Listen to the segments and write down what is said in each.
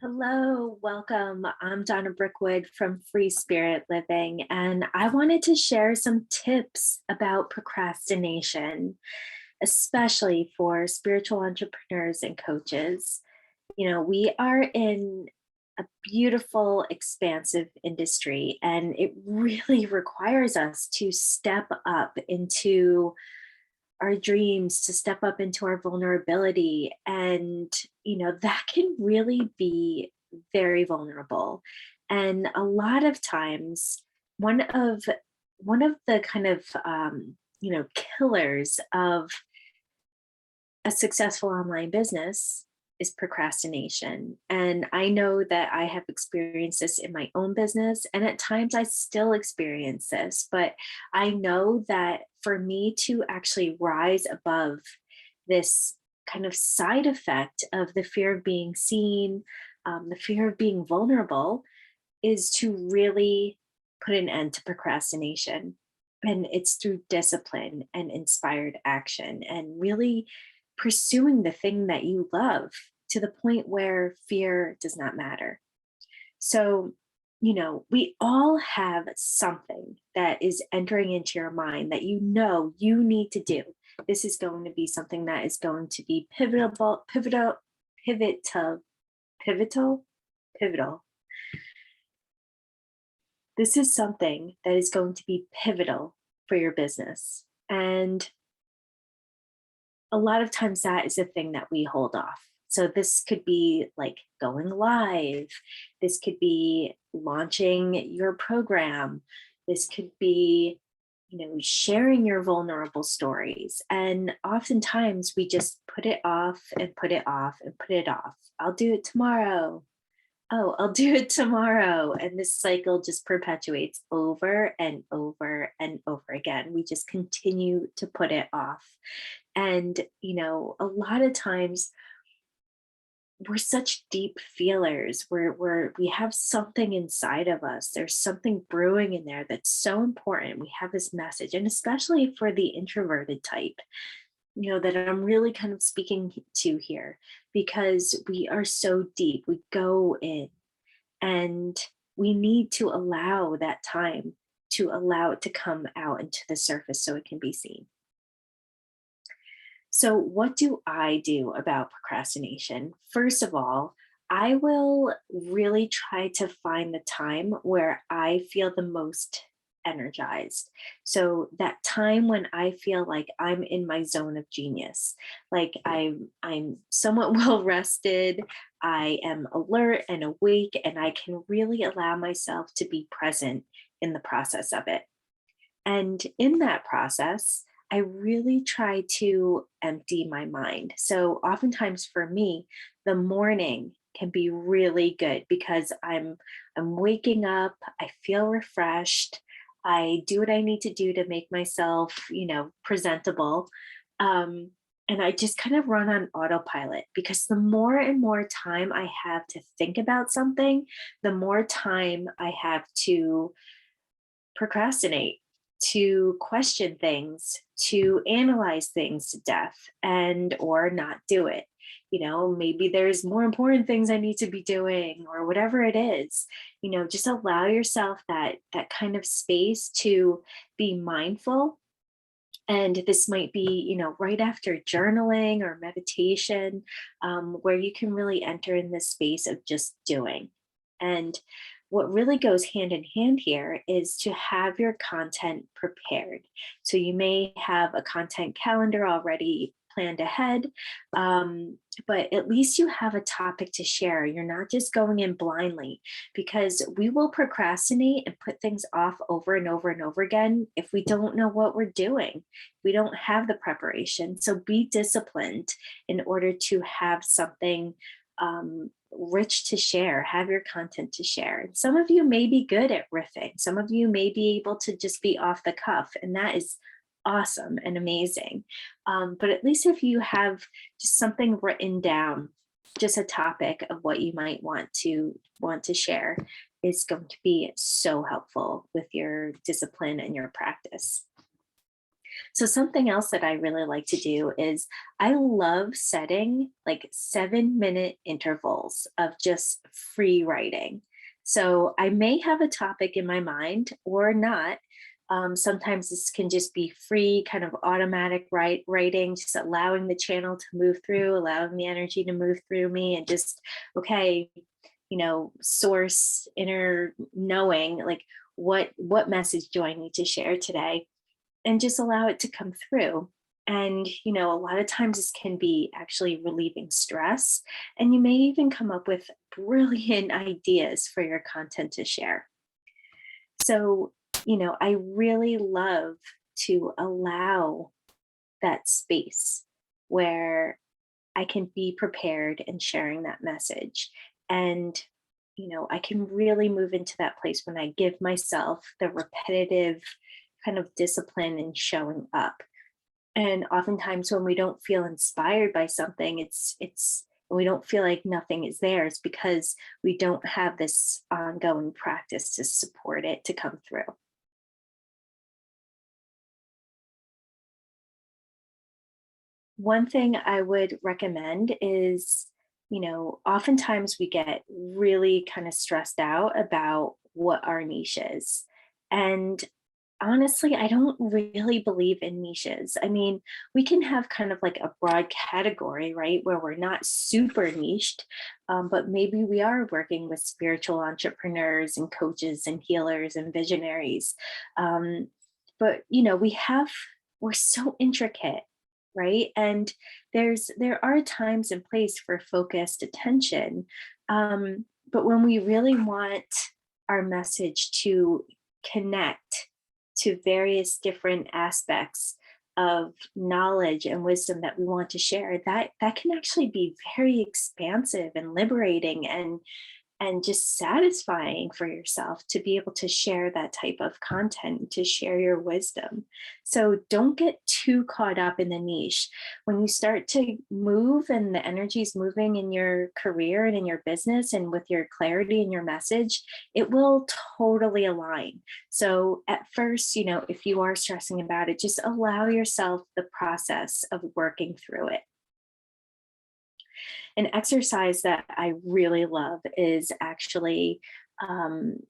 Hello, welcome. I'm Donna Brickwood from Free Spirit Living, and I wanted to share some tips about procrastination, especially for spiritual entrepreneurs and coaches. We are in a beautiful, expansive industry, and it really requires us to step up into our dreams, to step up into our vulnerability. And, that can really be very vulnerable. And a lot of times, one of one of the kind of killers of a successful online business is procrastination. And I know that I have experienced this in my own business, and at times I still experience this. But I know that for me to actually rise above this kind of side effect of the fear of being seen, the fear of being vulnerable, is to really put an end to procrastination. And it's through discipline and inspired action and really pursuing the thing that you love to the point where fear does not matter. So, we all have something that is entering into your mind that you need to do. This is going to be something that is going to be pivotal, pivotal, pivotal. This is something that is going to be pivotal for your business. And a lot of times that is the thing that we hold off. So this could be like going live. This could be launching your program. This could be, sharing your vulnerable stories. And oftentimes we just put it off and put it off and put it off. I'll do it tomorrow. Oh, I'll do it tomorrow. And this cycle just perpetuates over and over and over again. We just continue to put it off. And, a lot of times we're such deep feelers. We have something inside of us. There's something brewing in there that's so important. We have this message, and especially for the introverted type, that I'm really kind of speaking to here, because we are so deep. We go in, and we need to allow that time to allow it to come out into the surface so it can be seen. So, what do I do about procrastination? First of all, I will really try to find the time where I feel the most energized. So that time when I feel like I'm in my zone of genius, like I'm somewhat well rested, I am alert and awake, and I can really allow myself to be present in the process of it. And in that process, I really try to empty my mind. So oftentimes for me, the morning can be really good because I'm waking up, I feel refreshed, I do what I need to do to make myself, presentable. Um, and I just kind of run on autopilot, because the more and more time I have to think about something, the more time I have to procrastinate, to question things, to analyze things to death, and or not do it. Maybe there's more important things I need to be doing, or whatever it is. Just allow yourself that kind of space to be mindful. And this might be, right after journaling or meditation, where you can really enter in this space of just doing. And what really goes hand in hand here is to have your content prepared. So you may have a content calendar already planned ahead, but at least you have a topic to share. You're not just going in blindly, because we will procrastinate and put things off over and over and over again if we don't know what we're doing. We don't have the preparation. So be disciplined in order to have something rich to share, have your content to share. And some of you may be good at riffing, some of you may be able to just be off the cuff, and that is awesome and amazing. But at least if you have just something written down, just a topic of what you might want to share, is going to be so helpful with your discipline and your practice. So something else that I really like to do is I love setting like 7-minute intervals of just free writing. So I may have a topic in my mind or not. Sometimes this can just be free, kind of automatic writing, just allowing the channel to move through, allowing the energy to move through me, and just, okay, source, inner knowing, like what message do I need to share today, and just allow it to come through. And, a lot of times this can be actually relieving stress. And you may even come up with brilliant ideas for your content to share. So, I really love to allow that space where I can be prepared in sharing that message. And, I can really move into that place when I give myself the repetitive kind of discipline in showing up. And oftentimes when we don't feel inspired by something, it's we don't feel like nothing is there. It's because we don't have this ongoing practice to support it to come through. One thing I would recommend is, oftentimes we get really kind of stressed out about what our niche is. And honestly, I don't really believe in niches. I mean, we can have kind of like a broad category, right, where we're not super niched, but maybe we are working with spiritual entrepreneurs and coaches and healers and visionaries. Um, but we're so intricate, right? And there are times and place for focused attention. But when we really want our message to connect to various different aspects of knowledge and wisdom that we want to share, that can actually be very expansive and liberating, and just satisfying for yourself to be able to share that type of content, to share your wisdom. So don't get too caught up in the niche. When you start to move and the energy is moving in your career and in your business and with your clarity and your message, it will totally align. So at first, if you are stressing about it, just allow yourself the process of working through it. An exercise that I really love is actually, um,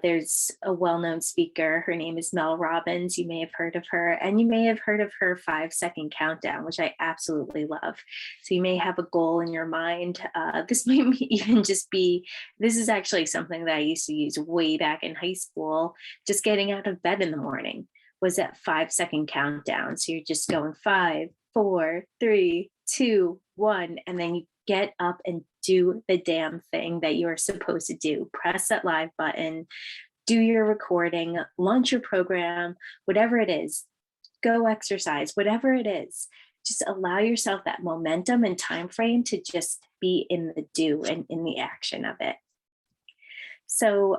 there's a well known speaker. Her name is Mel Robbins. You may have heard of her, and you may have heard of her 5-second countdown, which I absolutely love. So you may have a goal in your mind. This might even just be, this is actually something that I used to use way back in high school, just getting out of bed in the morning was that 5-second countdown. So you're just going 5, 4, 3, 2, 1, and then you get up and do the damn thing that you're supposed to do. Press that live button, do your recording, launch your program, whatever it is, go exercise, whatever it is. Just allow yourself that momentum and time frame to just be in the do and in the action of it. So,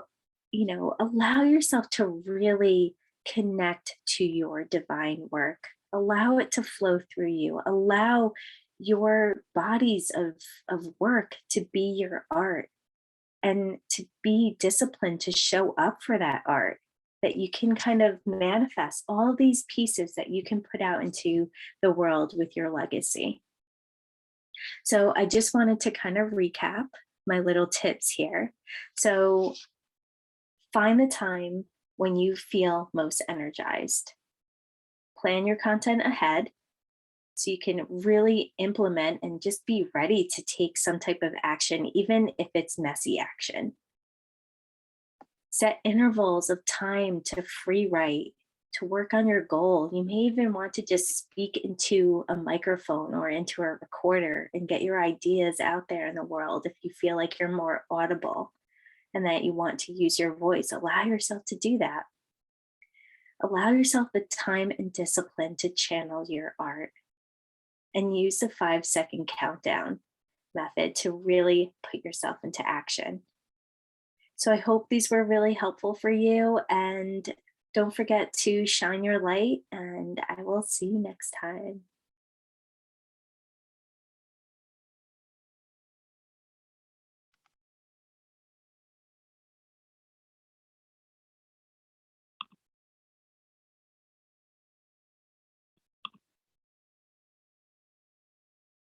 allow yourself to really connect to your divine work. Allow it to flow through you. Allow your bodies of work to be your art, and to be disciplined to show up for that art, that you can kind of manifest all these pieces that you can put out into the world with your legacy. So I just wanted to kind of recap my little tips here. So find the time when you feel most energized. Plan your content ahead so you can really implement and just be ready to take some type of action, even if it's messy action. Set intervals of time to free write, to work on your goal. You may even want to just speak into a microphone or into a recorder and get your ideas out there in the world if you feel like you're more audible and that you want to use your voice. Allow yourself to do that. Allow yourself the time and discipline to channel your art, and use the 5-second countdown method to really put yourself into action. So I hope these were really helpful for you, and don't forget to shine your light, and I will see you next time.